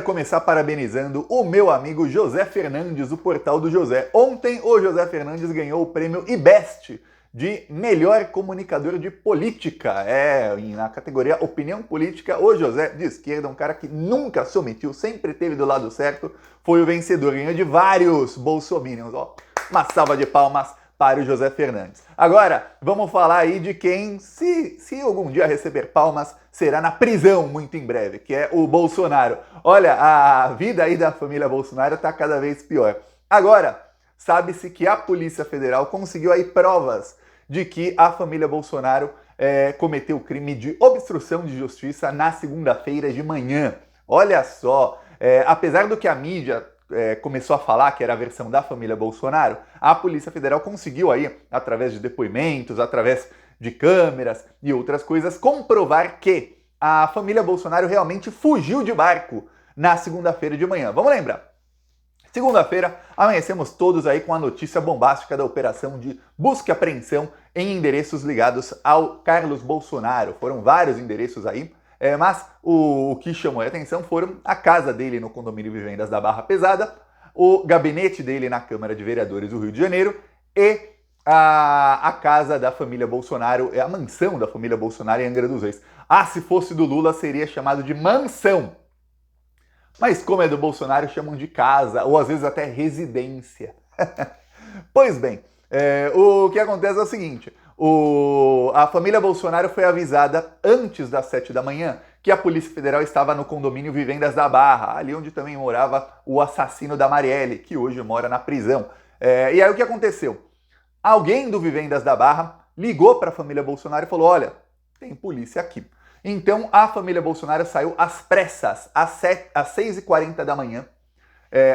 Começar parabenizando o meu amigo José Fernandes, do Portal do José. Ontem o José Fernandes ganhou o prêmio IBEST de melhor comunicador de política. Na categoria opinião política, o José, de esquerda, um cara que nunca se omitiu, sempre esteve do lado certo, foi o vencedor, ganhou de vários bolsominions. Uma salva de palmas para o José Fernandes. Agora, vamos falar aí de quem, se algum dia receber palmas, será na prisão muito em breve, que é o Bolsonaro. Olha, a vida aí da família Bolsonaro está cada vez pior. Agora, sabe-se que a Polícia Federal conseguiu aí provas de que a família Bolsonaro cometeu o crime de obstrução de justiça na segunda-feira de manhã. Olha só, apesar do que a mídia começou a falar que era a versão da família Bolsonaro, a Polícia Federal conseguiu aí, através de depoimentos, através de câmeras e outras coisas, comprovar que a família Bolsonaro realmente fugiu de barco na segunda-feira de manhã. Vamos lembrar. Segunda-feira, amanhecemos todos aí com a notícia bombástica da operação de busca e apreensão em endereços ligados ao Carlos Bolsonaro. Foram vários endereços aí, mas o que chamou a atenção foram a casa dele no condomínio Vivendas da Barra Pesada, o gabinete dele na Câmara de Vereadores do Rio de Janeiro e a casa da família Bolsonaro, a mansão da família Bolsonaro em Angra dos Reis. Se fosse do Lula, seria chamado de mansão. Mas como é do Bolsonaro, chamam de casa, ou às vezes até residência. Pois bem, o que acontece é o seguinte, a família Bolsonaro foi avisada antes das 7 da manhã que a Polícia Federal estava no condomínio Vivendas da Barra, ali onde também morava o assassino da Marielle, que hoje mora na prisão. E aí o que aconteceu? Alguém do Vivendas da Barra ligou para a família Bolsonaro e falou, olha, tem polícia aqui. Então a família Bolsonaro saiu às pressas, às 6h40 da manhã.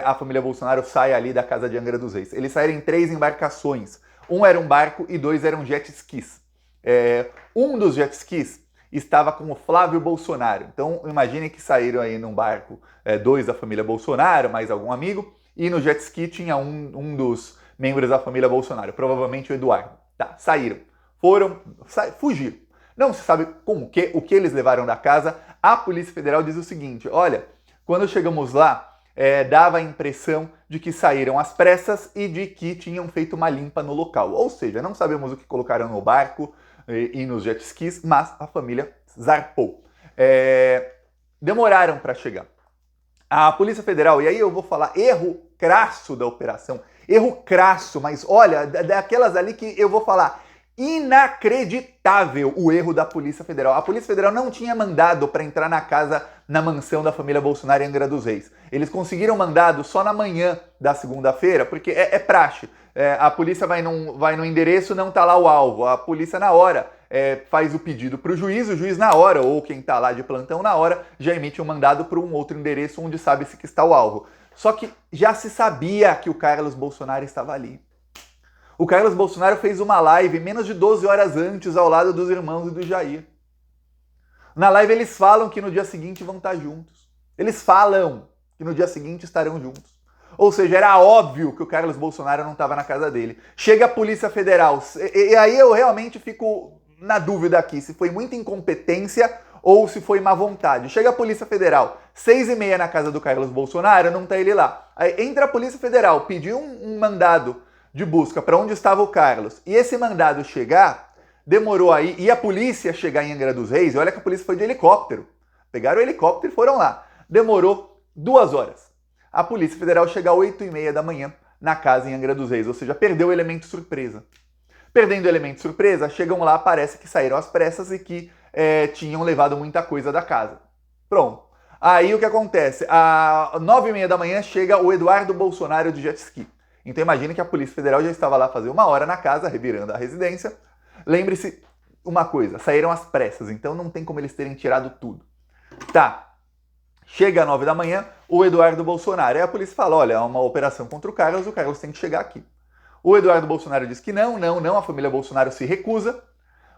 A família Bolsonaro sai ali da casa de Angra dos Reis. Eles saíram em 3 embarcações. Um era um barco e 2 eram jet skis. Um dos jet skis estava com o Flávio Bolsonaro. Então imagine que saíram aí num barco 2 da família Bolsonaro, mais algum amigo, e no jet ski tinha um dos membros da família Bolsonaro, provavelmente o Eduardo. Saíram. Fugiram. Não se sabe o que eles levaram da casa. A Polícia Federal diz o seguinte, olha, quando chegamos lá, dava a impressão de que saíram às pressas e de que tinham feito uma limpa no local. Ou seja, não sabemos o que colocaram no barco e nos jet skis, mas a família zarpou. Demoraram para chegar. A Polícia Federal, e aí eu vou falar erro crasso da operação, erro crasso, mas olha, daquelas ali que eu vou falar, inacreditável o erro da Polícia Federal. A Polícia Federal não tinha mandado para entrar na mansão da família Bolsonaro em Angra dos Reis. Eles conseguiram mandado só na manhã da segunda-feira, porque é praxe. A polícia vai no endereço, não tá lá o alvo. A polícia na hora faz o pedido para o juiz na hora, ou quem tá lá de plantão na hora, já emite um mandado para um outro endereço onde sabe-se que está o alvo. Só que já se sabia que o Carlos Bolsonaro estava ali. O Carlos Bolsonaro fez uma live menos de 12 horas antes ao lado dos irmãos e do Jair. Na live eles falam que no dia seguinte vão estar juntos. Eles falam que no dia seguinte estarão juntos. Ou seja, era óbvio que o Carlos Bolsonaro não estava na casa dele. Chega a Polícia Federal. E aí eu realmente fico na dúvida aqui se foi muita incompetência ou se foi má vontade. Chega a Polícia Federal, 6h30 na casa do Carlos Bolsonaro, não tá ele lá. Aí entra a Polícia Federal, pediu um mandado de busca para onde estava o Carlos, e esse mandado chegar, demorou aí, e a polícia chegar em Angra dos Reis, e olha que a polícia foi de helicóptero, pegaram o helicóptero e foram lá, demorou 2 horas. A Polícia Federal chega às 8h30 da manhã na casa em Angra dos Reis, ou seja, perdeu o elemento surpresa. Perdendo o elemento surpresa, chegam lá, parece que saíram às pressas e que tinham levado muita coisa da casa. Pronto. Aí o que acontece? Às 9h30 da manhã chega o Eduardo Bolsonaro de jet ski. Então imagine que a Polícia Federal já estava lá fazer 1 hora na casa, revirando a residência. Lembre-se uma coisa, saíram às pressas, então não tem como eles terem tirado tudo. Chega às 9 da manhã, o Eduardo Bolsonaro. Aí a polícia fala, olha, é uma operação contra o Carlos tem que chegar aqui. O Eduardo Bolsonaro diz que não, a família Bolsonaro se recusa.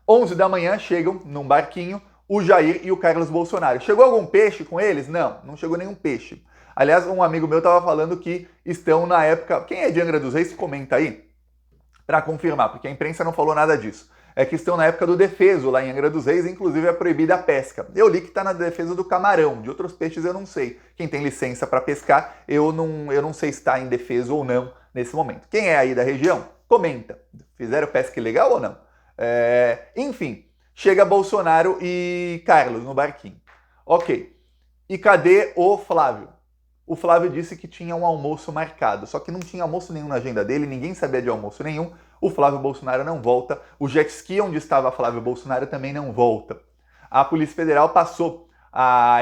11 da manhã chegam num barquinho o Jair e o Carlos Bolsonaro. Chegou algum peixe com eles? Não chegou nenhum peixe. Aliás, um amigo meu estava falando que estão na época... Quem é de Angra dos Reis, comenta aí para confirmar, porque a imprensa não falou nada disso. que estão na época do defeso lá em Angra dos Reis, inclusive é proibida a pesca. Eu li que está na defesa do camarão, de outros peixes eu não sei. Quem tem licença para pescar, eu não sei se está em defesa ou não nesse momento. Quem é aí da região, comenta. Fizeram pesca ilegal ou não? Enfim, chega Bolsonaro e Carlos no barquinho. Ok. E cadê o Flávio? O Flávio disse que tinha um almoço marcado, só que não tinha almoço nenhum na agenda dele, ninguém sabia de almoço nenhum. O Flávio Bolsonaro não volta, o jet ski onde estava Flávio Bolsonaro também não volta. A Polícia Federal passou,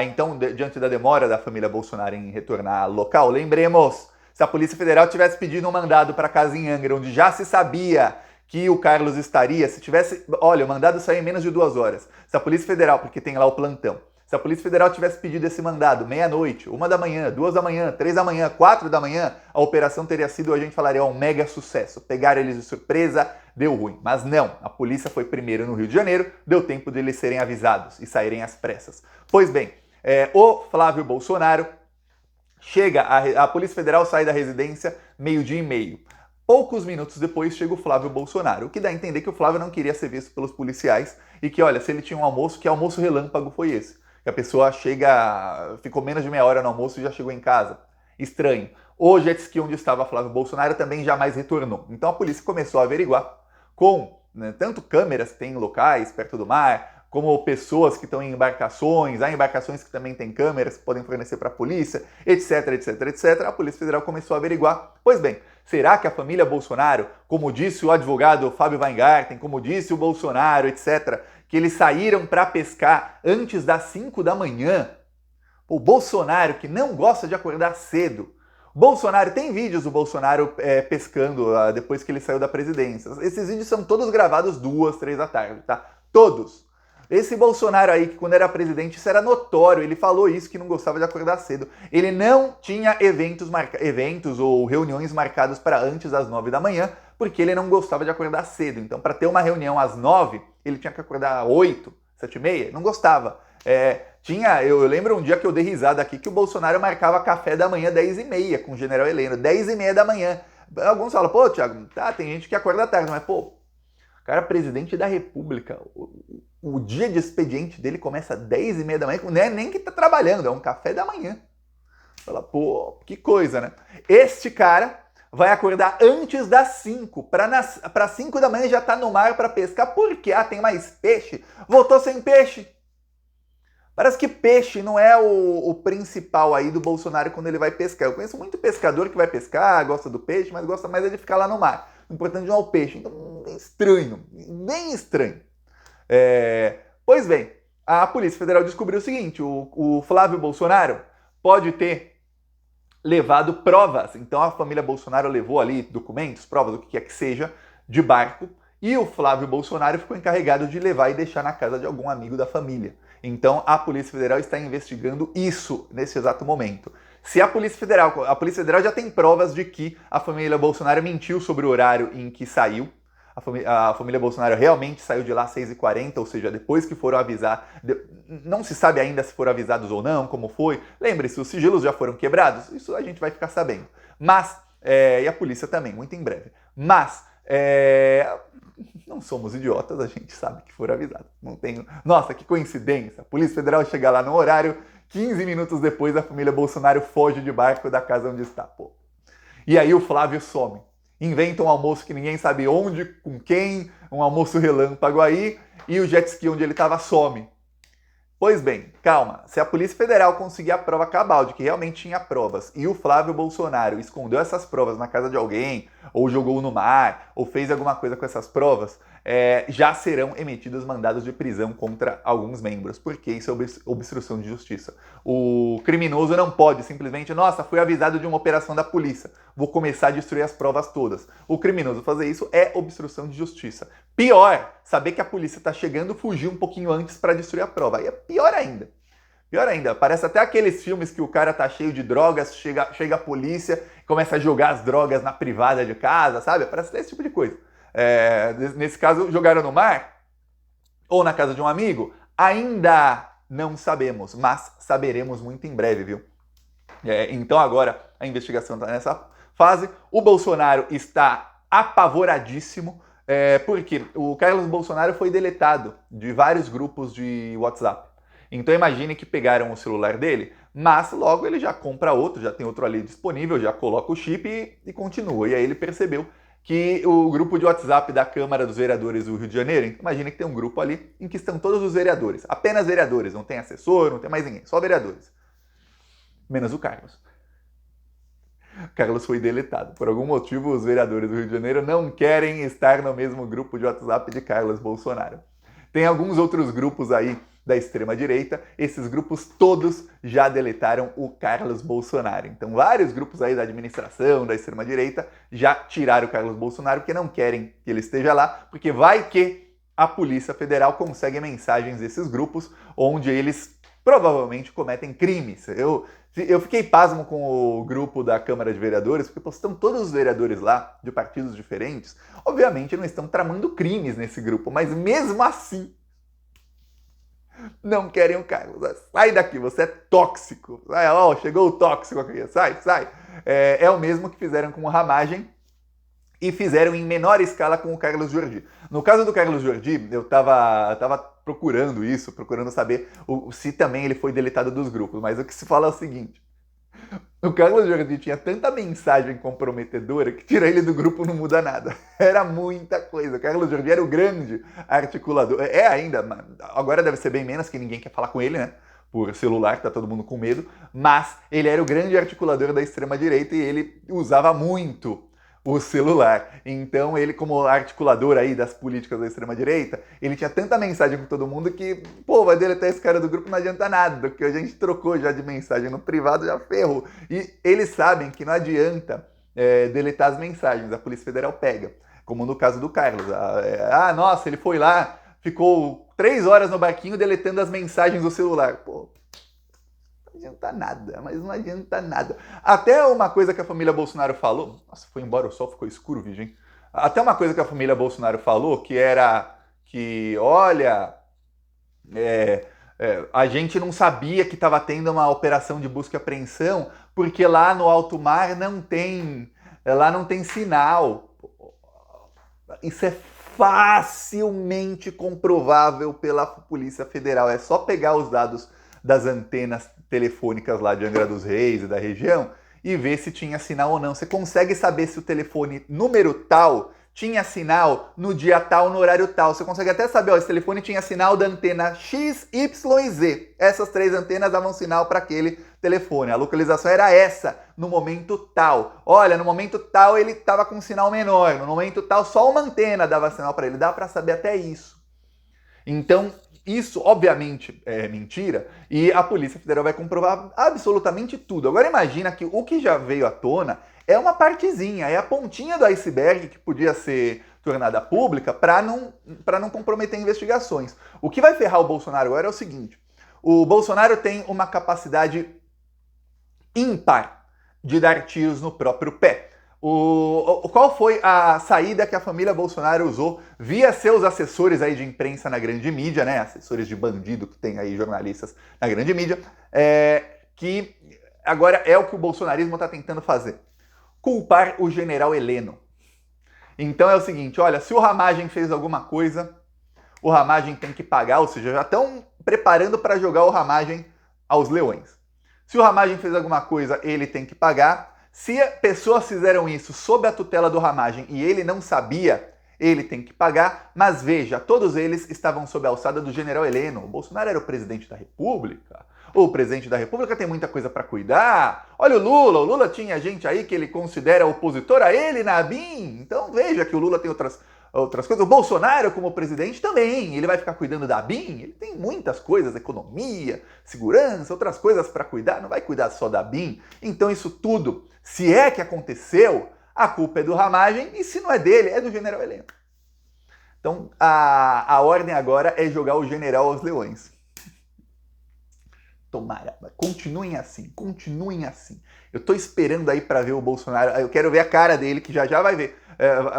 então, diante da demora da família Bolsonaro em retornar ao local, lembremos, se a Polícia Federal tivesse pedido um mandado para casa em Angra, onde já se sabia que o Carlos estaria, se tivesse, olha, o mandado saiu em menos de 2 horas. Se a Polícia Federal, porque tem lá o plantão, se a Polícia Federal tivesse pedido esse mandado meia-noite, 1 da manhã, 2 da manhã, 3 da manhã, 4 da manhã, a operação teria sido, a gente falaria, um mega sucesso. Pegaram eles de surpresa, deu ruim. Mas não, a polícia foi primeiro no Rio de Janeiro, deu tempo de eles serem avisados e saírem às pressas. Pois bem, o Flávio Bolsonaro chega, a Polícia Federal sai da residência 12h30. Poucos minutos depois chega o Flávio Bolsonaro, o que dá a entender que o Flávio não queria ser visto pelos policiais e que, olha, se ele tinha um almoço, que almoço relâmpago foi esse? Que a pessoa ficou menos de meia hora no almoço e já chegou em casa. Estranho. O jet ski onde estava Flávio Bolsonaro também jamais retornou. Então a polícia começou a averiguar com tanto câmeras que tem em locais perto do mar, como pessoas que estão em embarcações, há embarcações que também têm câmeras que podem fornecer para a polícia, etc, etc, etc. A Polícia Federal começou a averiguar. Pois bem, será que a família Bolsonaro, como disse o advogado Fábio Weingarten, como disse o Bolsonaro, etc., que eles saíram para pescar antes das 5 da manhã? O Bolsonaro, que não gosta de acordar cedo. Bolsonaro, tem vídeos do Bolsonaro pescando depois que ele saiu da presidência. Esses vídeos são todos gravados 2, 3 da tarde, tá? Todos. Esse Bolsonaro aí, que quando era presidente, isso era notório, ele falou isso, que não gostava de acordar cedo. Ele não tinha eventos ou reuniões marcados para antes das 9 da manhã, porque ele não gostava de acordar cedo. Então, para ter uma reunião às 9, ele tinha que acordar às 8, 7h30, não gostava. Eu lembro um dia que eu dei risada aqui que o Bolsonaro marcava café da manhã 10h30 com o general Heleno, 10h30 da manhã. Alguns falam, pô, Thiago, tem gente que acorda tarde, mas pô, o cara é presidente da República, o dia de expediente dele começa às 10h30 da manhã, não é nem que tá trabalhando, é um café da manhã. Fala, pô, que coisa, né? Este cara vai acordar antes das 5, para 5 da manhã já tá no mar para pescar, porque tem mais peixe, voltou sem peixe. Parece que peixe não é o principal aí do Bolsonaro quando ele vai pescar. Eu conheço muito pescador que vai pescar, gosta do peixe, mas gosta mais de ficar lá no mar. O importante não é o peixe. Então, estranho, bem estranho. Pois bem, a Polícia Federal descobriu o seguinte, o Flávio Bolsonaro pode ter levado provas. Então a família Bolsonaro levou ali documentos, provas, o que quer que seja, de barco, e o Flávio Bolsonaro ficou encarregado de levar e deixar na casa de algum amigo da família. Então a Polícia Federal está investigando isso nesse exato momento. Se a Polícia Federal já tem provas de que a família Bolsonaro mentiu sobre o horário em que saiu. A família Bolsonaro realmente saiu de lá às 6h40, ou seja, depois que foram avisar. Não se sabe ainda se foram avisados ou não, como foi. Lembre-se, os sigilos já foram quebrados, isso a gente vai ficar sabendo. Mas, e a polícia também, muito em breve. Mas, não somos idiotas, a gente sabe que foram avisados. Não tem... Nossa, que coincidência! A Polícia Federal chega lá no horário, 15 minutos depois a família Bolsonaro foge de barco da casa onde está. Pô. E aí o Flávio some. Inventa um almoço que ninguém sabe onde, com quem, um almoço relâmpago aí, e o jet ski onde ele estava some. Pois bem, calma, se a Polícia Federal conseguir a prova cabal de que realmente tinha provas e o Flávio Bolsonaro escondeu essas provas na casa de alguém, ou jogou no mar, ou fez alguma coisa com essas provas, já serão emitidos mandados de prisão contra alguns membros, porque isso é obstrução de justiça. O criminoso não pode simplesmente, nossa, fui avisado de uma operação da polícia, vou começar a destruir as provas todas. O criminoso fazer isso é obstrução de justiça. Pior, saber que a polícia está chegando, fugir um pouquinho antes para destruir a prova. Aí é pior ainda. Pior ainda, parece até aqueles filmes que o cara tá cheio de drogas, chega a polícia, começa a jogar as drogas na privada de casa, sabe? Parece esse tipo de coisa. Nesse caso, jogaram no mar ou na casa de um amigo? Ainda não sabemos, mas saberemos muito em breve, viu? Então agora a investigação está nessa fase. O Bolsonaro está apavoradíssimo. Porque o Carlos Bolsonaro foi deletado de vários grupos de WhatsApp. Então imagine que pegaram o celular dele, mas logo ele já compra outro, já tem outro ali disponível, já coloca o chip e continua. E aí ele percebeu que o grupo de WhatsApp da Câmara dos Vereadores do Rio de Janeiro, então imagine que tem um grupo ali em que estão todos os vereadores, apenas vereadores, não tem assessor, não tem mais ninguém, só vereadores. Menos o Carlos. Carlos foi deletado. Por algum motivo, os vereadores do Rio de Janeiro não querem estar no mesmo grupo de WhatsApp de Carlos Bolsonaro. Tem alguns outros grupos aí da extrema-direita, esses grupos todos já deletaram o Carlos Bolsonaro. Então, vários grupos aí da administração, da extrema-direita, já tiraram o Carlos Bolsonaro porque não querem que ele esteja lá, porque vai que a Polícia Federal consegue mensagens desses grupos onde eles provavelmente cometem crimes. Eu fiquei pasmo com o grupo da Câmara de Vereadores, porque estão todos os vereadores lá, de partidos diferentes, obviamente não estão tramando crimes nesse grupo, mas mesmo assim, não querem o Carlos. Sai daqui, você é tóxico. Chegou o tóxico aqui, sai. É o mesmo que fizeram com o Ramagem e fizeram em menor escala com o Carlos Jordi. No caso do Carlos Jordi, eu tava procurando saber se também ele foi deletado dos grupos, mas o que se fala é o seguinte: o Carlos Jordi tinha tanta mensagem comprometedora que tirar ele do grupo não muda nada. Era muita coisa. O Carlos Jordi era o grande articulador. É ainda, agora deve ser bem menos, que ninguém quer falar com ele, né? Por celular, que tá todo mundo com medo. Mas ele era o grande articulador da extrema-direita e ele usava muito o celular. Então ele, como articulador aí das políticas da extrema-direita, ele tinha tanta mensagem com todo mundo que, vai deletar esse cara do grupo, não adianta nada, porque a gente trocou já de mensagem no privado, já ferrou. E eles sabem que não adianta deletar as mensagens, a Polícia Federal pega, como no caso do Carlos. Nossa, ele foi lá, ficou 3 horas no barquinho deletando as mensagens do celular. Não adianta nada, mas não adianta nada. Até uma coisa que a família Bolsonaro falou... Nossa, foi embora, o sol ficou escuro, Virgem. Até uma coisa que a família Bolsonaro falou, que era que, olha, a gente não sabia que estava tendo uma operação de busca e apreensão, porque lá no alto mar lá não tem sinal. Isso é facilmente comprovável pela Polícia Federal. É só pegar os dados das antenas telefônicas lá de Angra dos Reis e da região e ver se tinha sinal ou não. Você consegue saber se o telefone número tal tinha sinal no dia tal, no horário tal. Você consegue até saber, esse telefone tinha sinal da antena X, Y e Z. Essas 3 antenas davam sinal para aquele telefone. A localização era essa, no momento tal. Olha, no momento tal ele estava com um sinal menor, no momento tal só uma antena dava sinal para ele. Dá para saber até isso. Então, isso, obviamente, é mentira e a Polícia Federal vai comprovar absolutamente tudo. Agora imagina que o que já veio à tona é uma partezinha, é a pontinha do iceberg que podia ser tornada pública para não comprometer investigações. O que vai ferrar o Bolsonaro agora é o seguinte: o Bolsonaro tem uma capacidade ímpar de dar tiros no próprio pé. Qual foi a saída que a família Bolsonaro usou via seus assessores aí de imprensa na grande mídia, né? Assessores de bandido que tem aí, jornalistas na grande mídia, que agora é o que o bolsonarismo está tentando fazer: culpar o general Heleno. Então é o seguinte, olha, se o Ramagem fez alguma coisa, o Ramagem tem que pagar, ou seja, já estão preparando para jogar o Ramagem aos leões. Se o Ramagem fez alguma coisa, ele tem que pagar. Se pessoas fizeram isso sob a tutela do Ramagem e ele não sabia, ele tem que pagar. Mas veja, todos eles estavam sob a alçada do general Heleno. O Bolsonaro era o presidente da República. O presidente da República tem muita coisa para cuidar. Olha o Lula tinha gente aí que ele considera opositor a ele na ABIN. Então veja que o Lula tem outras coisas. O Bolsonaro, como presidente, também. Ele vai ficar cuidando da ABIN? Ele tem muitas coisas, economia, segurança, outras coisas para cuidar. Não vai cuidar só da ABIN. Então isso tudo, se é que aconteceu, a culpa é do Ramagem. E se não é dele, é do general Heleno. Então a ordem agora é jogar o general aos leões. Tomara, continuem assim. Eu tô esperando aí para ver o Bolsonaro, eu quero ver a cara dele, que já vai ver,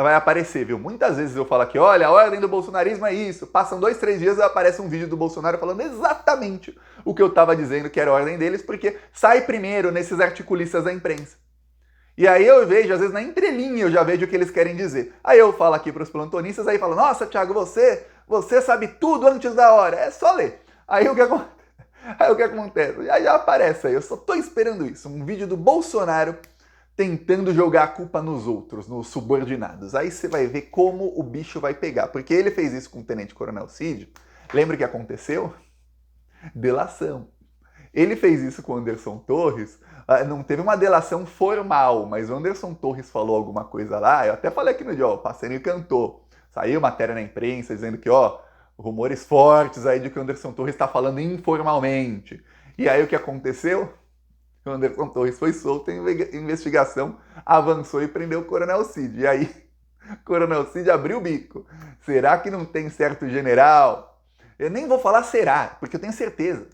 vai aparecer, viu? Muitas vezes eu falo aqui, olha, a ordem do bolsonarismo é isso. Passam 2, 3 dias e aparece um vídeo do Bolsonaro falando exatamente o que eu tava dizendo que era a ordem deles, porque sai primeiro nesses articulistas da imprensa. E aí eu vejo, às vezes na entrelinha eu já vejo o que eles querem dizer. Aí eu falo aqui para os plantonistas, aí falam, nossa, Thiago, você sabe tudo antes da hora. É só ler. Aí o que acontece? Aí o que acontece? Aí já aparece aí, eu só tô esperando isso. Um vídeo do Bolsonaro tentando jogar a culpa nos outros, nos subordinados. Aí você vai ver como o bicho vai pegar. Porque ele fez isso com o Tenente Coronel Cid. Lembra o que aconteceu? Delação. Ele fez isso com o Anderson Torres, não teve uma delação formal, mas o Anderson Torres falou alguma coisa lá, eu até falei aqui no dia, ó, o Passarinho cantou. Saiu matéria na imprensa dizendo que, ó, rumores fortes aí de que o Anderson Torres está falando informalmente. E aí o que aconteceu? O Anderson Torres foi solto em investigação, avançou e prendeu o Coronel Cid. E aí, o Coronel Cid abriu o bico. Será que não tem certo general? Eu nem vou falar será, porque eu tenho certeza.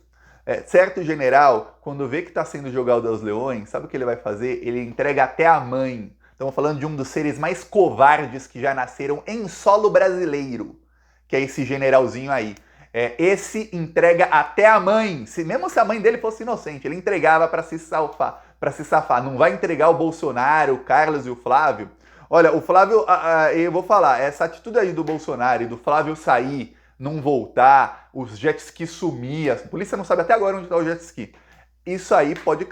Certo general, quando vê que está sendo jogado aos leões, sabe o que ele vai fazer? Ele entrega até a mãe. Estamos falando de um dos seres mais covardes que já nasceram em solo brasileiro, que é esse generalzinho aí. Esse entrega até a mãe. Mesmo se a mãe dele fosse inocente, ele entregava para se safar. Não vai entregar o Bolsonaro, o Carlos e o Flávio. Olha, o Flávio, eu vou falar, essa atitude aí do Bolsonaro e do Flávio sair, não voltar, os jet ski sumir, a polícia não sabe até agora onde está o jet ski. Isso aí pode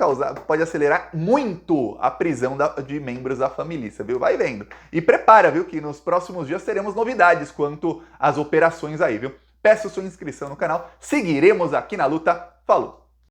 acelerar muito a prisão de membros da família, viu? Vai vendo. E prepara, viu, que nos próximos dias teremos novidades quanto às operações aí, viu? Peço sua inscrição no canal, seguiremos aqui na luta. Falou!